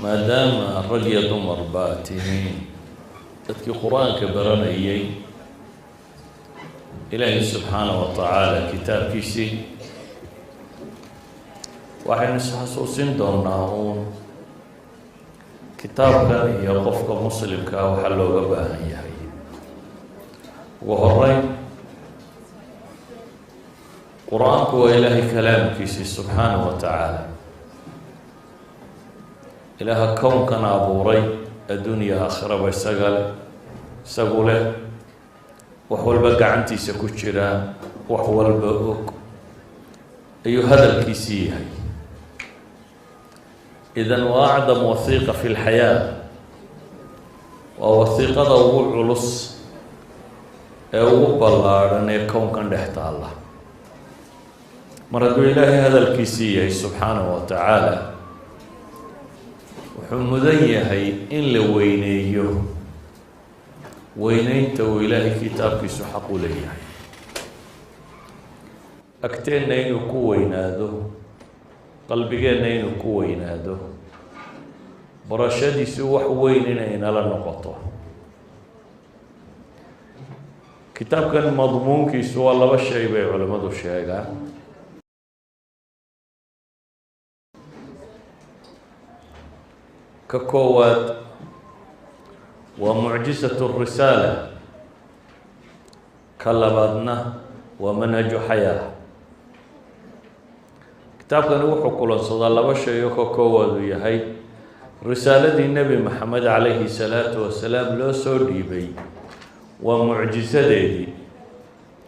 maadaama rag iyo dumar baa tihiin dadkii qur-aanka baranayay ilaahay subxaanaه wa tacaala kitaabkiisii waxaynu isxasuusin doonaa uun kitaabkan iyo qofka muslimka ah waxaa looga baahan yahay ugu horeyn qur-aanku waa ilaahay kalaamkiisii subxaanaه wa tacaala ilaaha kownkan abuuray addunya aakhiraba isagu leh wax walba gacantiisa ku jiraan wax walba og ayuu hadalkiisii yahay idan waa acdam wasiiqa fi lxayaa waa wasiiqada ugu culus ee ugu ballaadhan ee kownkan dhex taalla mar hadduu ilaahay hadalkiisii yahay subxaanahu wa tacaala wuxuu mudan yahay in la weyneeyo weyneynta uu ilaahay kitaabkiisu xaq u leeyahay agteenna inuu ku weynaado qalbigeenna inuu ku weynaado barashadiisu wax weyn inay nala noqoto kitaabkan madmuunkiisu waa laba shay bay culimmadu sheegaan ka koowaad waa mucjisatu risaala ka labaadna waa manhaju xayaa kitaabkani wuxuu kulansadaa laba shay oo ka koowaad uu yahay risaaladii nebi maxamed calayhi salaatu wasalaam loo soo dhiibay waa mucjisadeedii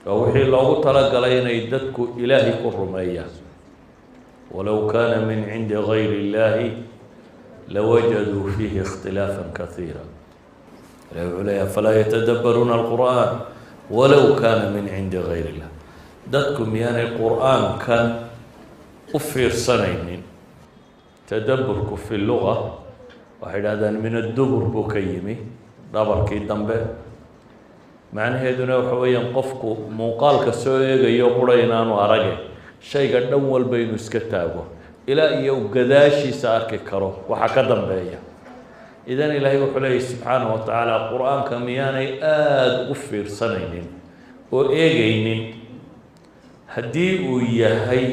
waa wixii loogu talagalay inay dadku ilaahay ku rumeeyaan walow kaana min cindi gayri illaahi lawajaduu fiihi ikhtilaafan kaiira ilahi wuxuu leeyahay falaa yatadabbaruuna alqur'aan walow kaana min cindi gayr illah dadku miyaanay qur-aankan u fiirsanaynin tadabburku fi luga waxay idhahdaan min addubur buu ka yimi dhabarkii dambe macnaheeduna waxa weeyaan qofku muuqaalka soo eegayo qura inaanu arage shayga dhan walba inuu iska taago ilaa iyo gadaashiisa arki karo waxa ka dambeeya idan ilaahay wuxuu leeyahy subxaanaه wa tacaala qur-aanka miyaanay aada u fiirsanaynin oo eegaynin haddii uu yahay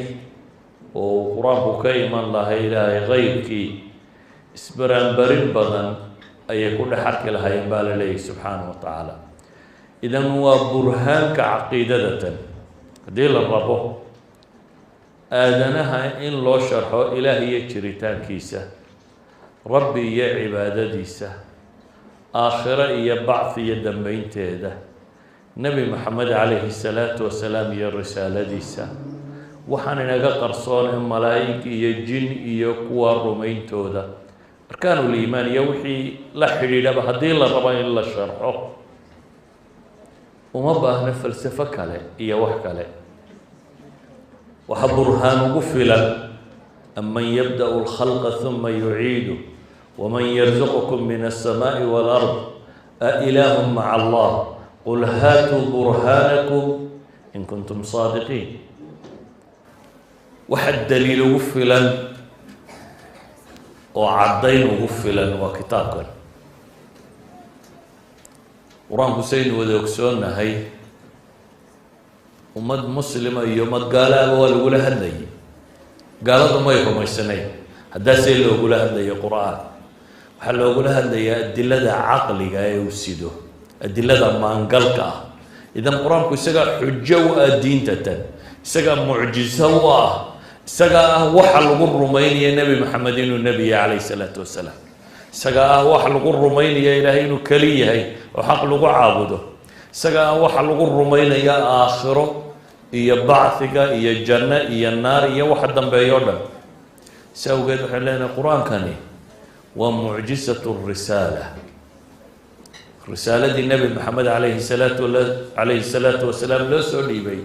oo qur-aanku ka iman lahay ilaahay qaybkii isbaraanbarin badan ayay ku dhex arki lahaayeen baa la leeyahy subxaanaه wa tacaala idan waa burhaanka caqiidadatan haddii la rabo aadanaha in loo sharxo ilaah iyo jiritaankiisa rabbi iyo cibaadadiisa aakhiro iyo bacfi iyo dambeynteeda nebi maxamed calayhi salaatu wasalaam iyo risaaladiisa waxaan inaga qarsoone malaa'ig iyo jin iyo kuwa rumayntooda arkaanuliimaan iyo wixii la xidhiidhaba haddii la rabo in la sharxo uma baahna falsafo kale iyo wax kale waxa burhaan ugu filan aman yabda'u اlkhalqa huma yuciidu waman yarzuqukum min الsamaaءi wاlأrض aإilaahu maca allah qul haatuu burhaanakum in kuntum saadiqiin waxa daliil ugu filan oo caddayn ugu filan waa kitaabkan qur-aanku saynu wada ogsoonahay ummad muslima iyo ummad gaalaaba waa lagula hadlayay gaaladu may rumaysanayn haddaasee loogula hadlayo qur-aan waxaa loogula hadlayaa adilada caqliga ee uu sido adilada maangalka ah idan qur-aanku isagaa xujo u ah diintatan isagaa mucjiso u ah isagaa ah waxa lagu rumaynaya nebi maxamed inuu nebiya calayhi salaatu wasalaam isagaa ah waxa lagu rumaynaya ilaahay inuu keli yahay oo xaq lagu caabudo isagaa ah waxa lagu rumaynaya aakhiro iyo bacfiga iyo janno iyo naar iyo waxa dambeeyo o dhan si awgeed waxaan leenahay qur-aankani waa mucjisatu risaala risaaladii nebi maxamed calayhi salaatu wasalaam loo soo dhiibay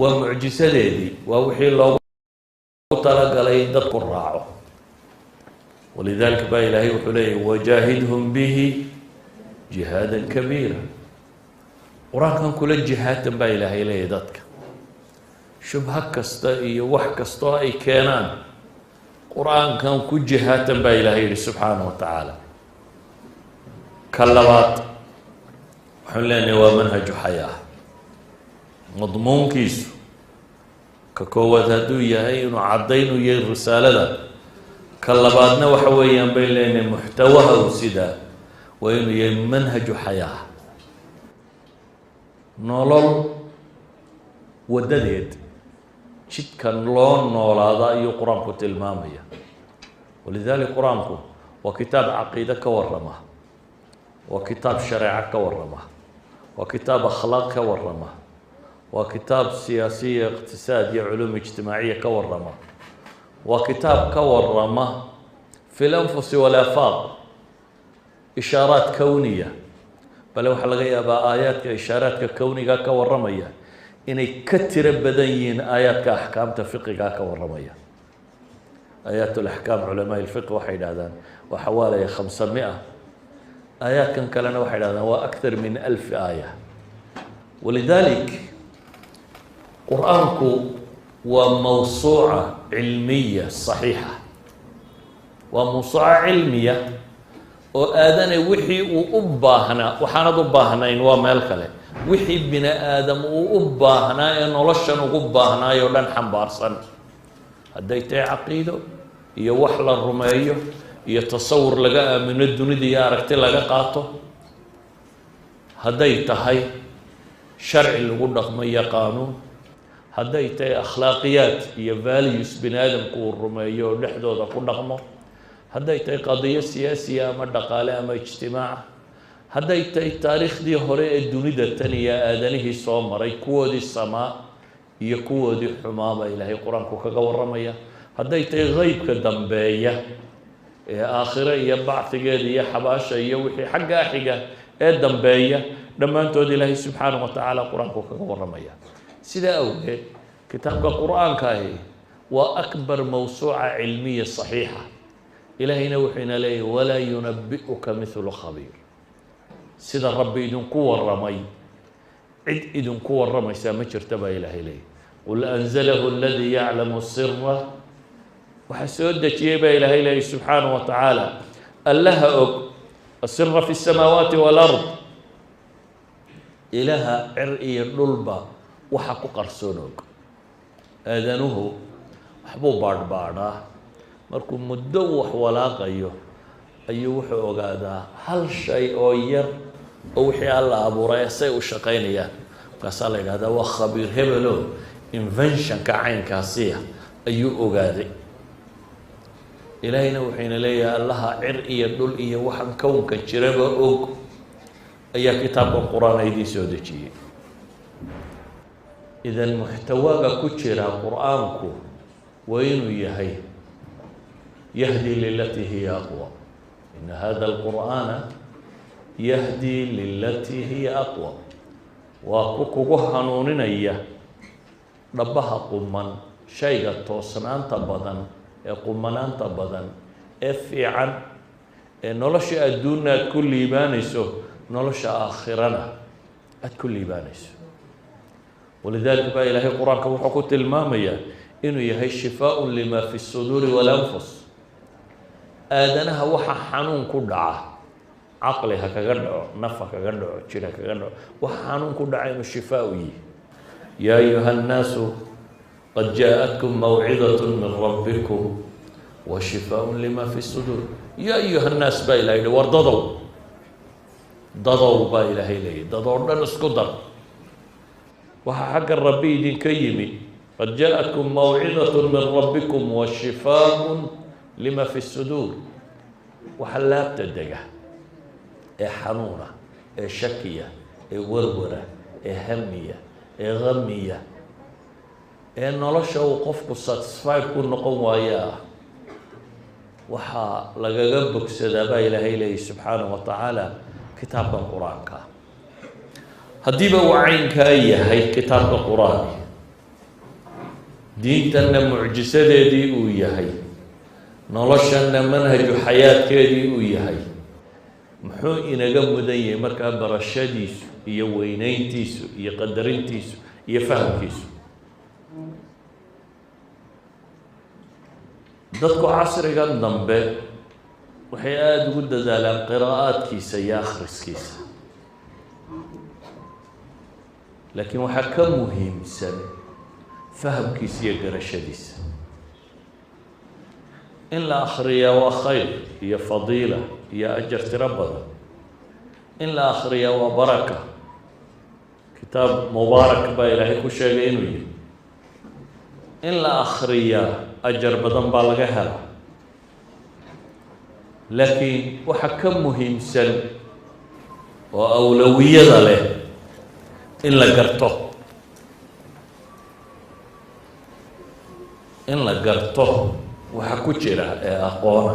waa mucjisadeedii waa wixii loogu talagalay in dadku raaco walidalika baa ilaahay wuxuu leeyahy wajaahidhum bihi jihaadan kabiira qur-aankan kula jihaatan baa ilaahay leeyahy dadka shubha kasta iyo wax kastoo ay keenaan qur-aankan ku jihaatan baa ilaahay yidhi subxaanahu wa tacaala. ka labaad waxaan leenahay waa manhaju xayaa. madmuunkiisu ka koowaad hadduu yahay inuu caddayn u yahay risaalada, ka labaadna waxa weeyaan bay leenahay muxtawaha u sidaa waa inuu yahay manhaju xayaa, nolol wadadeed jidkan loo noolaada ayuu qur-aanku tilmaamaya. walidalik qur-aanku waa kitaab caqiide ka warrama, waa kitaab shareeco ka warrama, waa kitaab akhlaaq ka warrama, waa kitaab siyaasiya iqtisaad iyo culuum ijtimaaciya ka warrama, waa kitaab ka warrama fi lanfusi walaafaaq ishaaraat kowniya. bale waxaa laga yaabaa aayaadka ishaaraadka kowniga ka warramaya inay ka tiro badan yihiin aayaadka axkaamta fiqiga ka warramaya. aayaat alaxkaam culamaa ilfiqi waxay yidhahdaan waa xawaalaya 500. aayaadkan kalena waxay yidhahdaan waa akthar min 1000 aaya. walidalik qur-aanku waa mawsuuca cilmiya saxiixa, waa mawsuuca cilmiya oo aadanay wixii uu u baahnaa, waxaanad u baahnayn waa meel kale, wixii bini aadam uu u baahnaa ee noloshan ugu baahnaayoo dhan xambaarsan. hadday tahay caqiido iyo wax la rumeeyo iyo tasawur laga aamino dunida iyo aragti laga qaato, hadday tahay sharci lagu dhaqmo iyo qaanuun, hadday tahay akhlaaqiyaad iyo values bini aadamku uu rumeeyo oo dhexdooda ku dhaqmo, hadday tahay qadiyo siyaasiya ama dhaqaale ama ijtimaaca, hadday tahay taariikhdii hore ee dunida tan iyo aadanihii soo maray, kuwoodii samaa iyo kuwoodii xumaaba ilaahay qur-aanku kaga warramaya, hadday tahay qeybka dambeeya ee aakhire iyo bacdigeeda iyo xabaasha iyo wixii xaggaa xiga ee dambeeya, dhammaantood ilaahay subxaanahu wa tacaala qur-aanku kaga warramaya. sidaa awgeed kitaabka qur-aanka ahi waa akbar mawsuuca cilmiya saxiixa. ilaahayna wuxuu ina leeyahy walaa yunabi'uka mithlu khabiir. sida rabbi idinku warramay cid idinku warramaysaa ma jirta baa ilaahay leeyahy. qul anzalahu aladii yaclamu sira, waxaa soo dejiyey baa ilaahay leeyahy subxaanahu wa tacaala allaha og asira fi الsamaawaati wاlard, ilaha cer iyo dhulba waxa ku qarsoon og. aadanuhu waxbuu baadhbaadhaa, markuu muddo wax walaaqayo ayuu wuxuu ogaadaa hal shay oo yar oo wixii alla abuuray say u shaqaynayaan. markaasaa la yidhahdaa waa khabiir hebelo inventionka caynkaasiya ayuu ogaaday. ilaahayna wuxuyna leeyahay allaha cir iyo dhul iyo waxaan kownka jiraba og ayaa kitaabka qur-aan idiin soo dejiyey. idan muxtawaaga ku jira qur-aanku waa inuu yahay yahdi lilatii hiya aqwa. ina hada alqur'aana yahdi lilatii hiya aqwa. waa ku kugu hanuuninaya dhabaha quman, shayga toosnaanta badan ee qumanaanta badan ee fiican ee nolosha adduunna aad ku liibaanayso, nolosha aakhirana aad ku liibaanayso. walidaalika baa ilaahay qur-aanka wuxuu ku tilmaamayaa inuu yahay shifaaءun lima fi الsuduuri walanfus. aadanaha waxa xanuun ku dhaca, caqli ha kaga dhaco, naf ha kaga dhaco, jir ha kaga dhaco, waxa xanuun ku dhaca inuu shifaa u yihi. yaa ayuha الnaasu qad jaaءatkum mawcidaة min rabbikum wa shifaaء lima fi الsuduur. yaa ayuha الnaas baa ilahay yihi war dadow, dadow baa ilaahay leeyahy, dadoo dhan isku dar. waxaa xagga rabbi idinka yimi qad jaaءatkum mawcidaة min rabbikum wa shifaaء lima fi الsuduur. waxa laabta dega ee xanuuna, ee shakiya, ee warwara, ee hamiya, ee hamiya, ee nolosha uu qofku satisfied ku noqon waayaa, waxaa lagaga bogsadaa baa ilaahay leeyahy subxaanahu wa tacaala kitaabkan qur-aanka. haddiiba uu caynkaa yahay kitaabka qur-aanka, diintanna mucjisadeedii uu yahay, noloshanna manhaju xayaadkeedii uu yahay, muxuu inaga mudan yahay markaa barashadiisu iyo weynayntiisu iyo qadarintiisu iyo fahamkiisu? dadku casrigan dambe waxay aada ugu dadaalaan qiraa'aadkiisa iyo akhriskiisa, laakiin waxaa ka muhiimsan fahamkiisa iyo garashadiisa. in la akhriyaa waa khayr iyo fadiila iyo ajar tiro badan. in la akhriyaa waa baraka. kitaab mubaarak baa ilaahay ku sheegay inuu yihi in la akhriyaa ajar badan baa laga helaa, laakiin waxa ka muhiimsan oo awlawiyada leh in la garto. in la garto waxa ku jira ee aqoona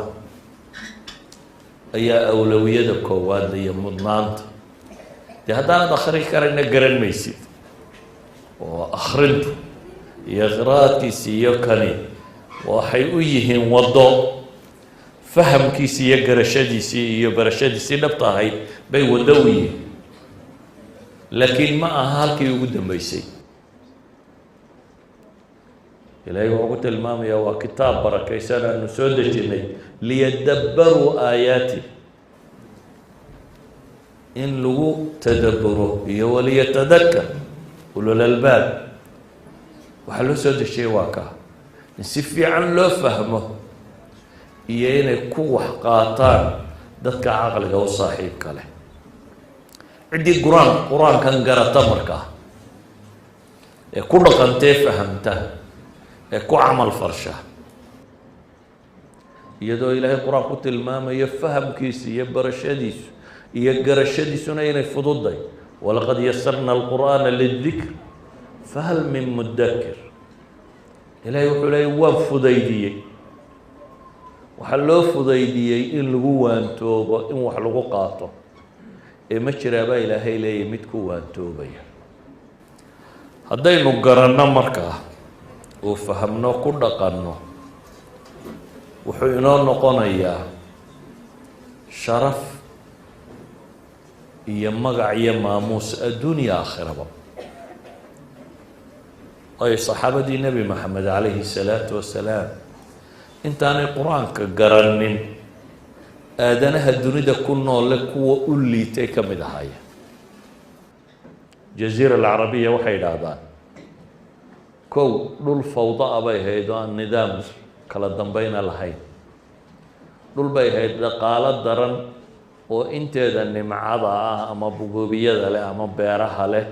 ayaa awlawiyada koowaad iyo mudnaanta. dee haddaanad akhri karayna garan maysid, oo akhrintu iyo qiraa'adkiisa iyo kani waxay u yihiin waddo fahamkiisii iyo garashadiisii iyo barashadiisii dhabta ahayd bay waddo u yihiin, laakiin ma aha halkii ugu dambeysay. ilaahay wuxuu ku tilmaamayaa waa kitaab barakaysan aanu soo dejinnay liyadabbaruu aayaati, in lagu tadabburo iyo waliyatadakkar ulul albaab. waxaa loo soo dejiyay waa kaa in si fiican loo fahmo iyo inay ku wax qaataan dadka caqliga u saaxiibka leh. ciddii qur-aankan garata markaa ee ku dhaqantee fahamta ee ku camal farsha, iyadoo ilaahay qur-aan ku tilmaamayo fahamkiisa iyo barashadiisu iyo garashadiisuna inay fududay. walaqad yasarna alqur'aana lidikr fahal min mudakir. ilaahay wuxuu leeyay waan fudaydiyey. waxaa loo fudaydiyey in lagu waantoobo, in wax lagu qaato, ee ma jiraabaa ilaahay leeyay mid ku waantoobaya. haddaynu garanno markaa oo fahamno ku dhaqanno, wuxuu inoo noqonayaa sharaf iyo magac iyo maamuus adduunya aakhiraba. ay saxaabadii nebi maxamed calayhi salaatu wasalaam intaanay qur-aanka garanin aadanaha dunida ku noole kuwa u liitay ka mid ahaayeen. jaziira alcarabiya waxay idhaahdaan kow dhul fawda-a bay ahayd oo aan nidaam kala dambeyna lahayn. dhul bay ahayd dhaqaalo daran oo inteeda nimcada ah ama bugoobiyada leh ama beeraha leh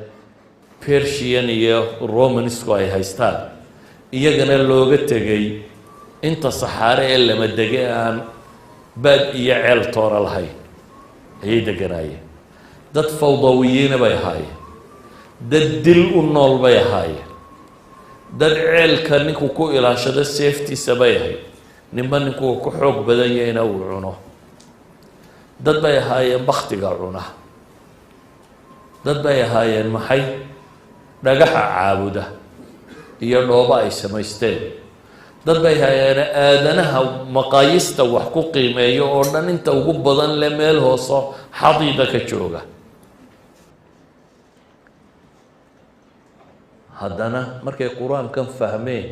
Persian iyo Romanisku ay haystaan, iyagana looga tegay inta saxaare ee lama dege aan baad iyo ceel toora lahayn ayay deganaayeen. dad fawdawiyiina bay ahaayeen, dad dil u nool bay ahaayeen, dad ceelka ninku ku ilaashado seeftiisa bay ahayd, ninba ninkuu ku xoog badan yahayna uu cuno. dad bay ahaayeen baktiga cuna. dad bay ahaayeen maxay dhagaxa caabuda iyo dhooba ay samaysteen. dad bay ahaayeen aadanaha maqaayista wax ku qiimeeyo oo dhan inta ugu badan le meel hooso xadiida ka jooga. haddana markay qur-aankan fahmeen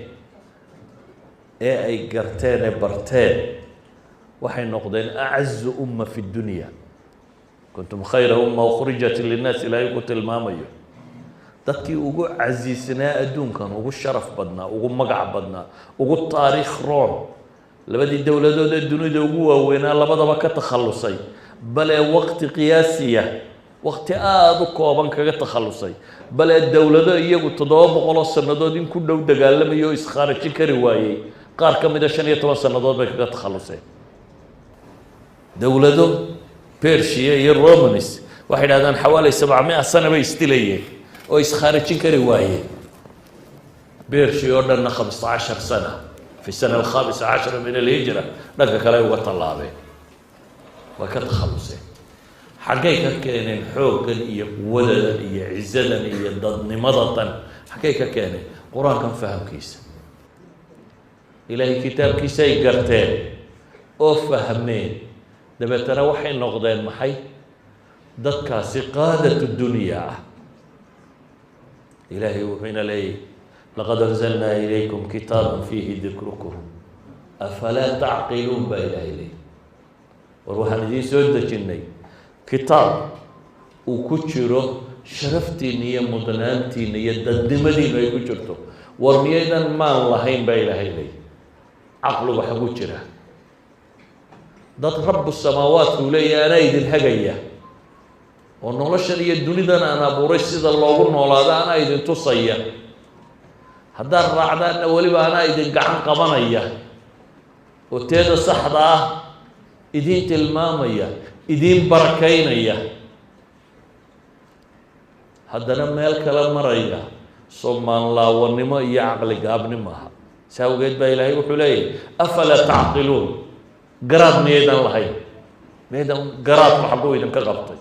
ee ay garteen ee barteen, waxay noqdeen acazu umma fi dunya. kuntum khayra umma ukhrijat linnaas, ilaahay ku tilmaamayo dadkii ugu casiisnaa adduunkan, ugu sharaf badnaa, ugu magac badnaa, ugu taariikh roon. labadii dowladood ee dunida ugu waaweynaa labadaba ka takhallusay, bale waqti qiyaasiya, waqti aada u kooban kaga takhallusay. bale dowlado iyagu 700 sannadood in ku dhow dagaalamayo oo iskhaarajin kari waayey, qaar ka mida 15 sannadood bay kaga takhalluseen. dowlado Persia iyo Romanis waxay dhahdaan xawaali 700 sano bay istilayeen oo iskhaarajin kari waayeen. Persia oo dhanna 15 sana fi sana al-15 min al-hijra dhanka kale uga tallaabeen, waa ka takhalluseen. xaggay ka keeneen xooggan iyo quwadadan iyo cizadan iyo dadnimadatan? xaggay ka keeneen? qur-aankan fahamkiisa. ilaahay kitaabkiisa ay garteen oo fahmeen, dabeetana waxay noqdeen maxay? dadkaasi qaadatu dunya ah. ilaahay wuxuu ina leeyahy laqad anzalnaa ilaykum kitaaban fiihi dikrukum afalaa tacqiluun baa ilaahay leey war waxaan idiin soo dejinnay kitaab uu ku jiro sharaftiina iyo mudnaantiina iyo dadnimadiina ay ku jirto war miyaydan maan lahayn baa ilaahay leey caqligu xagu jira dad rabu samaawaat uu leeyahay anaa idin hagaya oo noloshan iyo dunidan aan abuuray sida loogu noolaado anaa idin tusaya haddaad raacdaanna weliba anaa idin gacan qabanaya oo teeda saxda ah idiin tilmaamaya idiin barakaynaya haddana meel kale maraya somaanlaawanimo iyo caqli gaabnimo aha si awgeed baa ilaahay wuxuu leeyahay afalaa tacqiluun garaad miyaydan lahayn miyaydan garaadku xagguu idinka qabtay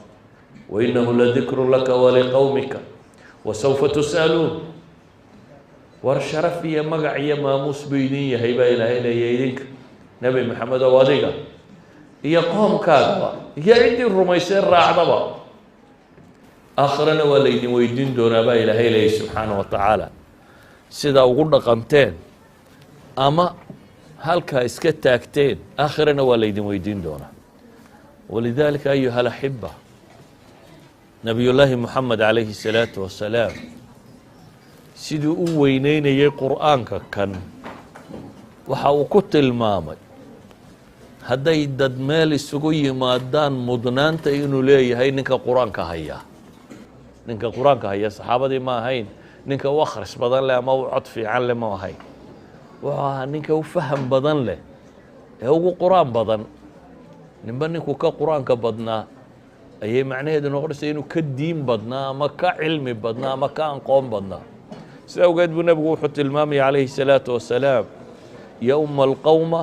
wainahu ladikru laka waliqowmika wasawfa tus'aluun war sharaf iyo magac iyo maamuus buu idin yahay baa ilaahay leeyahay idinka nebi maxamed ow adiga iyo qoomkaagaba iyo ciddii rumaysee raacdaba aakhirana waa laydin weydiin doonaa baa ilaahay leeyahy subxaanahu wa tacaala sidaa ugu dhaqanteen ama halkaa iska taagteen aakhirana waa laydin weydiin doonaa walidaalika ayuha alaxiba nabiyullaahi moxamed calayhi salaatu wasalaam siduu u weyneynayay qur-aanka kan waxa uu ku tilmaamay hadday dad meel isugu yimaadaan mudnaanta inuu leeyahay ninka qur-aanka haya ninka qur-aanka haya saxaabadii ma ahayn ninka u akhris badan leh ama u cod fiican leh ma ahayn wuxuu ahaa ninka u faham badan leh ee ugu qur-aan badan ninba ninkuu ka qur-aanka badnaa ayay macnaheedu noqonaysa inuu ka diin badnaa ama ka cilmi badnaa ama ka aqoon badnaa sida awgeed buu nebigu wuxuu tilmaamaya calayhi salaatu wasalaam yowma alqowma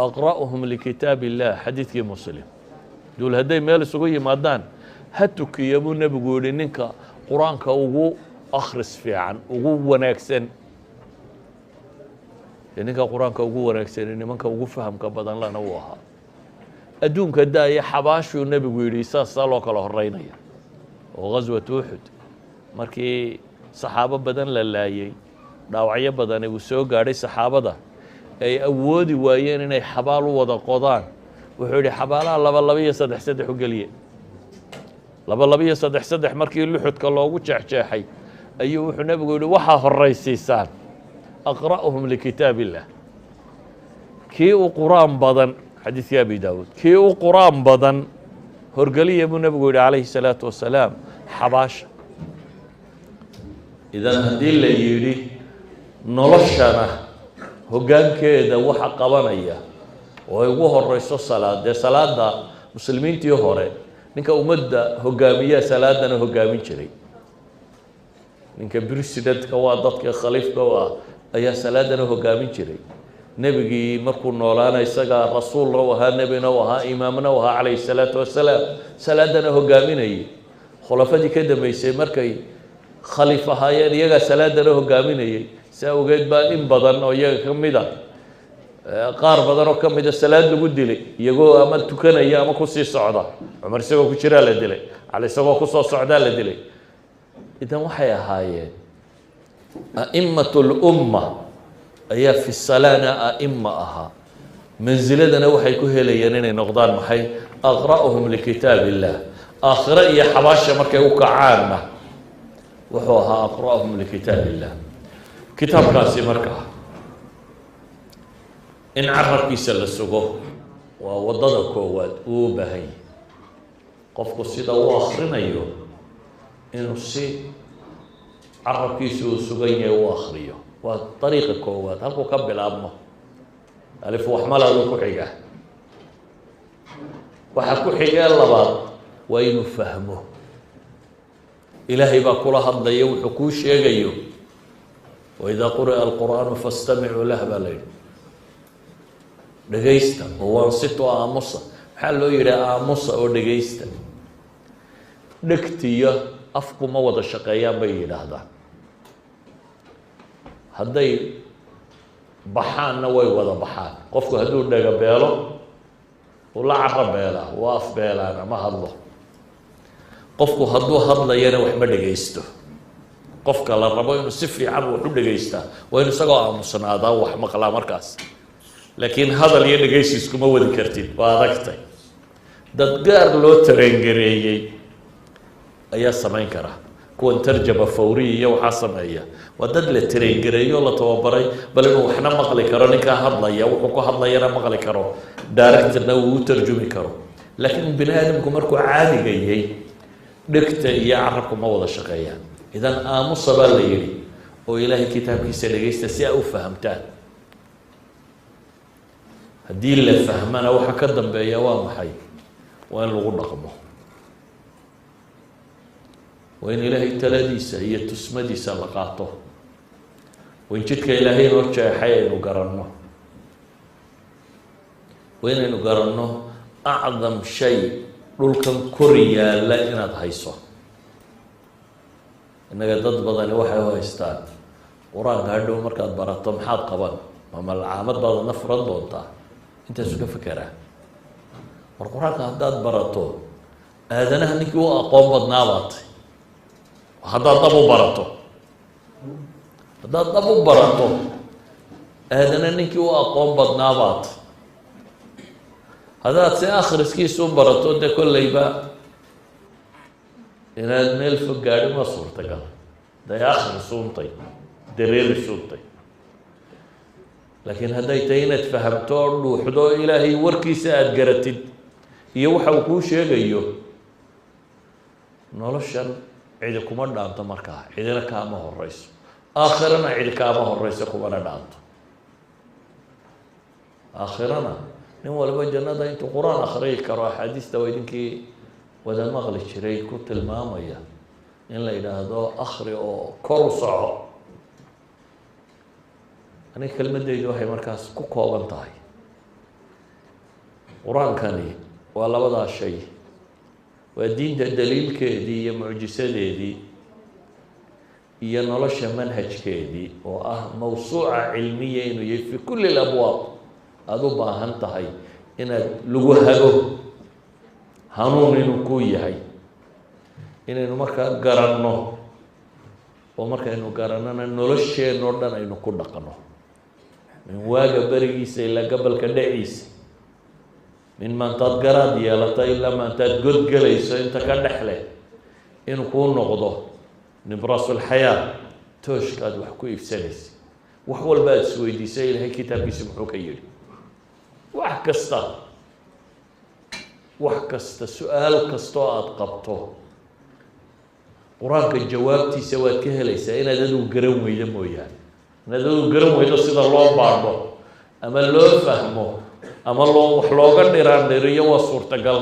aqra'uhum likitaab illah xadiidkii muslim duul hadday meel isugu yimaadaan ha tukiya buu nebigu yihi ninka qur-aanka ugu akhris fiican ugu wanaagsan ninka qur-aanka ugu wanaagsan nimanka ugu fahamka badan lana uu ahaa adduunka daaya xabaashuu nebigu yidhi saasaa loo kala horeynaya oo ghaswatu uxud markii saxaabo badan la laayay dhaawacyo badani uu soo gaadhay saxaabada ay awoodi waayeen inay xabaal u wada qodaan wuxuu yidhi xabaalaha laba iyo saddex u geliye laba iyo saddex markii luxudka loogu jeexjeexay ayuu wuxuu nebigu yidhi waxaa horaysiisaan aqra'uhum likitaab illah kii u qur-aan badan xadiidkii abi daawuud kii u qur-aan badan horgeliya buu nebigu yidhi calayhi salaatu wasalaam xabaasha idan haddii la yidhi noloshana hoggaankeeda waxa qabanaya oo ay ugu horeyso salaad dee salaada muslimiintii hore ninka ummadda hogaamiyaa salaadana hogaamin jiray ninka presidentka waa dadka khaliifka u ah ayaa salaadana hogaamin jiray nebigii markuu noolaana isagaa rasuulna u ahaa nebina u ahaa imaamna u ahaa calayhi salaatu wasalaam salaadana hogaaminayay khulafadii ka dambeysay markay khaliif ahaayeen iyagaa salaadana hogaaminayay si awgeed baa in badan oo iyaga ka mid a qaar badan oo ka mida salaad lagu dilay iyagoo ama tukanaya ama kusii socda cumar isagoo ku jiraa la dilay cali isagoo kusoo socdaa la dilay idan waxay ahaayeen a'immat lumma ayaa fi salaana a'ima ahaa mansiladana waxay ku helayeen inay noqdaan maxay aqra'uhum likitaab illah aakhire iyo xabaasha markay u kacaanna wuxuu ahaa aqra'uhum likitaab illah kitaabkaasi markaa in carabkiisa la sugo waa waddada koowaad uu u baahan yahay qofku sida uu akhrinayo inuu si carabkiisa uu sugan yahay u akhriyo waa dariiqa koowaad halkuu ka bilaabmo alif waxmalaadu ku xiga waxa ku xigee labaad waa inuu fahmo ilaahay baa kula hadlaya wuxuu kuu sheegayo waidaa quri'a alqur'aanu fastamicuu lah baa la yidhi dhegaysta oo wansito aamusa maxaa loo yidhi aamusa oo dhegaysta dhegtiyo afku ma wada shaqeeyaan bay yidhaahdaan hadday baxaanna way wada baxaan qofku hadduu dhega beelo uu la caro beelaa uu af beelaana ma hadlo qofku hadduu hadlayana wax ma dhegaysto qofka la rabo inuu si fiican wax u dhegaystaa waa inu isagoo aamusnaadaa wax maqlaa markaas laakiin hadal iyo dhegaysi iskuma wadi kartid waa adagtay dad gaar loo tarangareeyey ayaa samayn kara kuwan tarjama fawriya iyo waxaa sameeya waa dad la tarangareeyo la tababaray bal inuu waxna maqli karo ninkaa hadlaya wuxuu ku hadlayana maqli karo directorna uu u tarjumi karo laakiin bini aadamku markuu caadigayay dhegta iyo carabku ma wada shaqeeyaan idan aamusa baa la yidhi oo ilaahay kitaabkiisa dhegaysta si ay u fahamtaan haddii la fahmana waxa ka dambeeya waa maxay waa in lagu dhaqmo waa in ilaahay taladiisa iyo tusmadiisa la qaato waa in jidka ilaahay noo jeexay aynu garanno waa inaynu garanno acdam shay dhulkan kor yaalla inaad hayso innaga dad badani waxay u haystaan qur-aanka hadhow markaad barato maxaad qaban ma malcaamad baad adna furan doontaa intaasu ka fekeraa war qur-aanka haddaad barato aadanaha ninkii u aqoon badnaa baatay haddaad dab u barato aadana ninkii u aqoon badnaa baatay haddaad si akhriskiisa u barato dee kollayba inaad meel fog gaadhi ma suurtagal day akhri suuntay dareeri suuntay laakiin hadday tahay inaad fahamto oo dhuuxdo ilaahay warkiisa aada garatid iyo waxa uu kuu sheegayo noloshan cidi kuma dhaanto markaa cidina kaama horeyso aakhirana cidi kaama horeyso kumana dhaanto aakhirana nin walba jannada intuu qur-aan akhriyi karo axaadiista waa idinkii wada maqli jiray ku tilmaamaya in la yidhaahdo akhri oo kor u soco aniga kelmadeydu waxay markaas ku kooban tahay qur-aankani waa labadaa shay waa diinta daliilkeedii iyo mucjisadeedii iyo nolosha manhajkeedii oo ah mawsuuca cilmiya inuu yahay fi kulli labwaab aada u baahan tahay inaad lagu hago hanuun inuu ku yahay inaynu markaa garanno oo markaynu garannona nolosheenoo dhan aynu ku dhaqno min waaga berigiisa ilaa gabalka dhaciisa min maantaad garaad yeelata ilaa maantaad godgelayso inta ka dhex leh inuu kuu noqdo nibraasulxayaa tooshka aad wax ku iibsanaysa wax walba aada isweydiisay ilaahay kitaabkiisa muxuu ka yidhi wax kasta su-aal kastoo aada qabto qur-aanka jawaabtiisa waad ka helaysaa inaad adigu garan weydo mooyaane inaad adigu garan weydo sida loo baadho ama loo fahmo ama wax looga dhiraandhiriyo waa suurtagal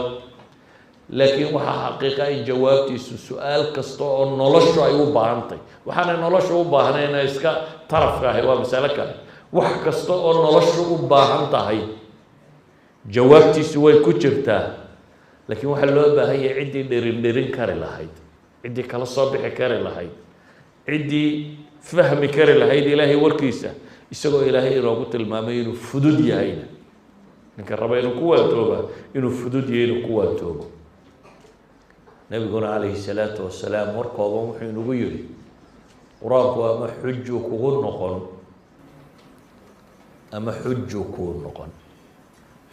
laakiin waxaa xaqiiqa in jawaabtiisu su-aal kasta oo noloshu ay u baahantahy waxaanay noloshu u baahnayna iska tarafka ahay waa masalo kale wax kasta oo noloshu u baahan tahay jawaabtiisu way ku jirtaa laakiin waxaa loo baahan yahay ciddii dhirin kari lahayd ciddii kala soo bixi kari lahayd ciddii fahmi kari lahayd ilaahay warkiisa isagoo ilaahay inoogu tilmaamay inuu fudud yahayna ninka raba inuu ku waantooba inuu fudud yahay inuu ku waantoobo nabiguna calayhi salaatu wasalaam warkooban wuxuu inugu yihi qur-aanku ama xuju kugu noqon ama xuju kuu noqon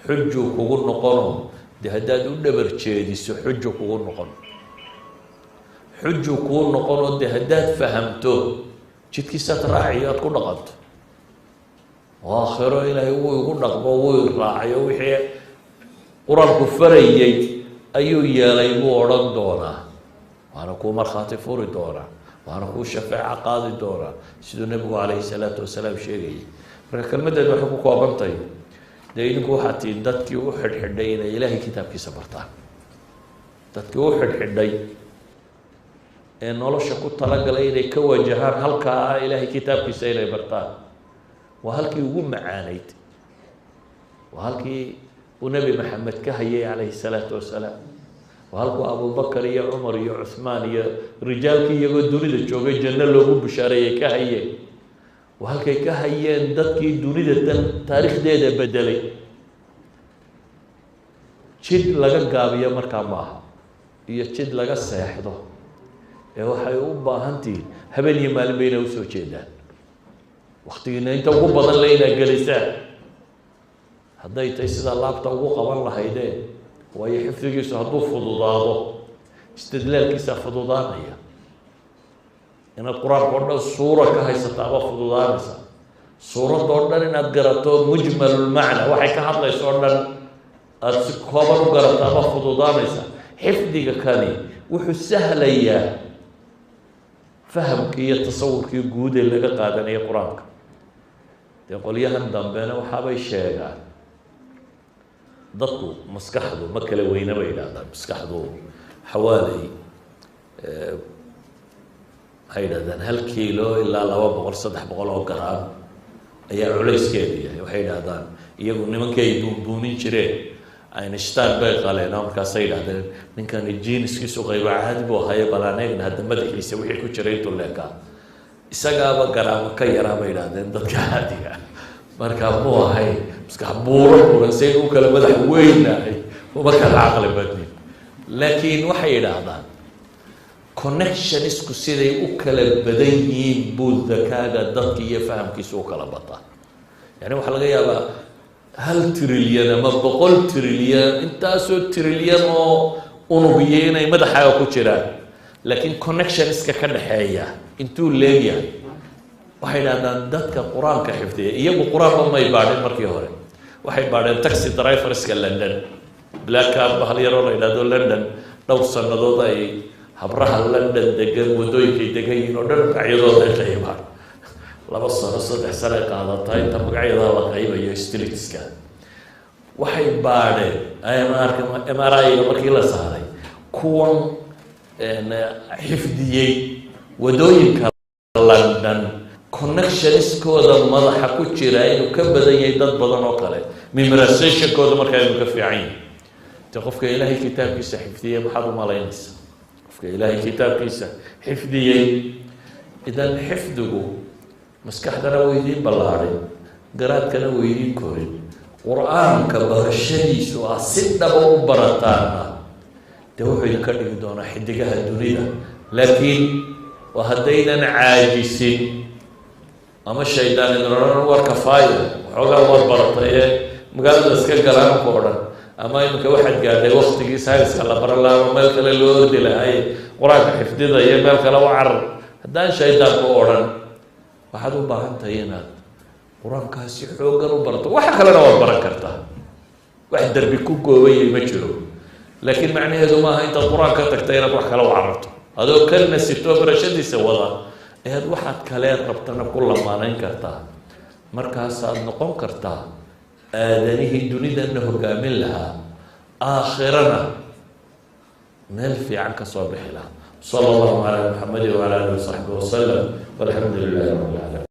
xuju kugu noqonoo dee haddaad u dhabar jeediso xuju kugu noqon xuju kuu noqonoo dee haddaad fahamto jidkiisaad raaciyo aada ku dhaqanto oo aakhiro ilaahay wuu igu dhaqmo wuu raacayo wixii qur-aanku farayay ayuu yeelay buu odhan doonaa waana kuu markhaati furi doonaa waana kuu shafeeco qaadi doonaa siduu nebigu calayhi salaatu wasalaam sheegayay marka kelmaddeed waxay ku koobantahay dee idinku waxaad tihiin dadkii u xidhxidhay inay ilaahay kitaabkiisa bartaan dadkii u xidhxidhay ee nolosha ku talagalay inay ka wajahaan halkaa ah ilaahay kitaabkiisa inay bartaan waa halkii ugu macaanayd waa halkii uu nebi maxamed ka hayay calayhi salaatu wasalaam waa halkuu abubakar iyo cumar iyo cuhmaan iyo rijaalkii iyagoo dunida joogay janno loogu bishaareeyey ka hayeen waa halkay ka hayeen dadkii dunida tan taariikhdeeda bedelay jid laga gaabiyo markaa maaha iyo jid laga seexdo ee waxay u baahantihiin habeen iyo maalin bayna usoo jeedaan waktigiina inta ugu badan le inaad gelisaan hadday tahay sida laabta ugu qaban lahaydee waayo xifdigiisu hadduu fududaado istidlaalkiisaa fududaanaya inaad qur-aanka o dhan suura ka haysataaba fududaanaysa suuradda o dhan inaad garato mujmalulmacna waxay ka hadlayso o dhan aada si kooban u garataaba fududaanaysa xifdiga kani wuxuu sahlayaa fahamkii iyo tasawurkii guud ee laga qaadanaya qur-aanka dee qolyahan dambena waxaabay sheegaan dadku maskaxdu ma kala weyna bay yidhahdaan maskaxdu xawaaley waxay yidhahdaan 1 kiilo ilaa 200-300 oo garaam ayaa culayskeedu yahay waxay yidhahdaan iyagu nimankay buunbuunin jireen Einstein bay qaleen markaasay yidhahdeen ninkani jiiniskiisu qaybo caadi buu ahaye balaaneegna hadda madaxiisa wixii ku jiray intuu leekaa isagaaba garaamo ka yaraa bay yidhahdeen dadka caadiga markaa muu ahay maskax buuran say u kala madax weynahay uma kala caqli badnin laakiin waxay yidhaahdaan connectionisku siday u kala badan yihiin buu dakaaga dadka iyo fahamkiisu u kala bataa yani waxaa laga yaabaa 1 trilyan ama 100 trilyan intaasoo trilyan oo unugiyo inay madaxaaga ku jiraan laakiin connectioniska ka dhexeeya intuu leegyahay waxay yidhahdaan dadka qur-aanka xifdiya iyagu qur-aanba may baadhin markii hore waxay baadheen taxi driverska London black cab hal yaroo la yidhahdo London dhowr sannadood ay habraha London degan wadooyinkay degan yihiin oo dhan magacyadooda ay qaybaan 2 sano 3 sano ay qaadatay inta magacyada la qaybayo streetska waxay baadheen MRI-ga markii la saaray kuwan xifdiyey wadooyinka London connectionskooda madaxa ku jira inuu ka badan yahay dad badan oo kale memorizationkooda markaa inuu ka fiican yahay te qofka ilaahay kitaabkiisa xifdiyey maxaad u malaynaysaa qofka ilaahay kitaabkiisa xifdiyey idan xifdigu maskaxdana weydiin ballaarin garaadkana weydiin korin qur-aanka barashadiisu ah si dhaba u barataana dee wuxuu idinka dhigi doonaa xidigaha dunida laakiin waa haddaynan caajisin ama shaydaan idin war kafaaya waxoogaa war baratay ee magaalada iska galaan ku odhan ama iminka waxaad gaadhay waktigii sayniska la baran lahaa ama meel kale loo ordi lahay qur-aanka xifdida iyo meel kale u carar haddaan shaydaan ku odhan waxaad u baahan tahay inaad qur-aankaasi xooggan u barato waxa kalena waad baran kartaa wax derbi ku goobayay ma jiro laakiin macnaheedu maaha intaad qur-aan ka tagtay inaad wax kale u cararto adoo kalna sitoo barashadiisa wada ayaad waxaad kale rabtana ku lamaanayn kartaa markaasaad noqon kartaa aadanihii dunidana hogaamin lahaa aakhirana meel fiican ka soo bixi lahaa sala allahu calaa muxamadi wacala alihi wasaxbihi wasalam walxamdu lilahi rabbi alcaalamiin